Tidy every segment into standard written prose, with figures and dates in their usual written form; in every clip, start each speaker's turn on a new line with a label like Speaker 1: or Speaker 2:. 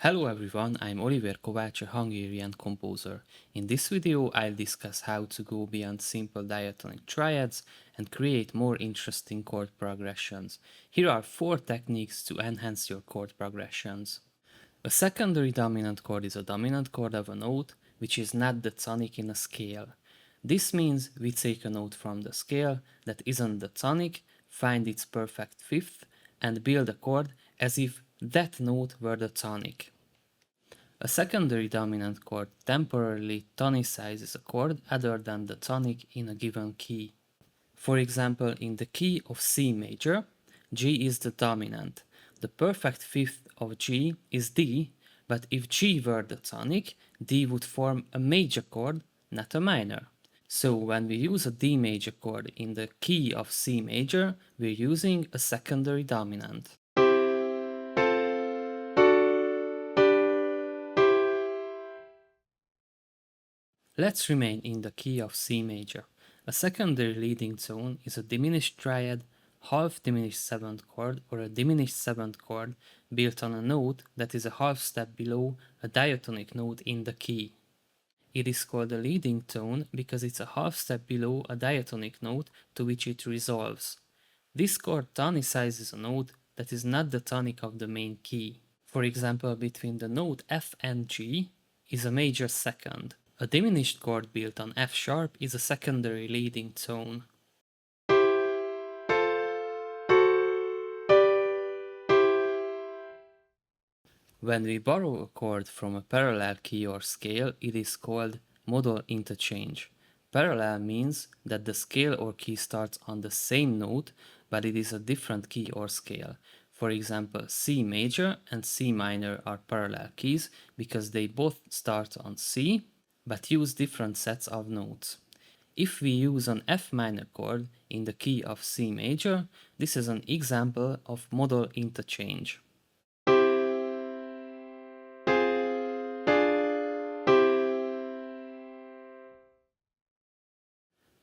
Speaker 1: Hello everyone, I'm Olivér Kovács, a Hungarian composer. In this video I'll discuss how to go beyond simple diatonic triads and create more interesting chord progressions. Here are 4 techniques to enhance your chord progressions. A secondary dominant chord is a dominant chord of a note which is not the tonic in a scale. This means we take a note from the scale that isn't the tonic, find its perfect fifth, and build a chord as if that note were the tonic. A secondary dominant chord temporarily tonicizes a chord other than the tonic in a given key. For example, in the key of C major, G is the dominant. The perfect fifth of G is D, but if G were the tonic, D would form a major chord, not a minor. So when we use a D major chord in the key of C major, we're using a secondary dominant. Let's remain in the key of C major. A secondary leading tone is a diminished triad, half diminished 7th chord, or a diminished 7th chord built on a note that is a half step below a diatonic note in the key. It is called a leading tone because it's a half step below a diatonic note to which it resolves. This chord tonicizes a note that is not the tonic of the main key. For example, between the note F and G is a major second. A diminished chord built on F sharp is a secondary leading tone. When we borrow a chord from a parallel key or scale, it is called modal interchange. Parallel means that the scale or key starts on the same note, but it is a different key or scale. For example, C major and C minor are parallel keys because they both start on C, but use different sets of notes. If we use an F minor chord in the key of C major, this is an example of modal interchange.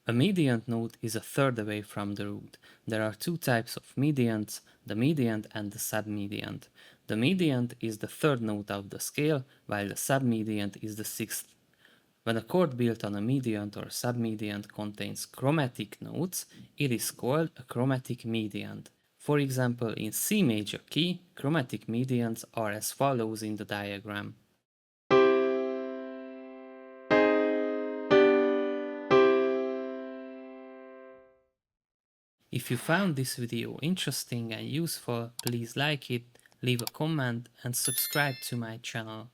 Speaker 1: A mediant note is a third away from the root. There are 2 types of mediants, the mediant and the submediant. The mediant is the third note of the scale, while the submediant is the 6th. When a chord built on a mediant or submediant contains chromatic notes, it is called a chromatic mediant. For example, in C major key, chromatic mediants are as follows in the diagram. If you found this video interesting and useful, please like it, leave a comment and subscribe to my channel.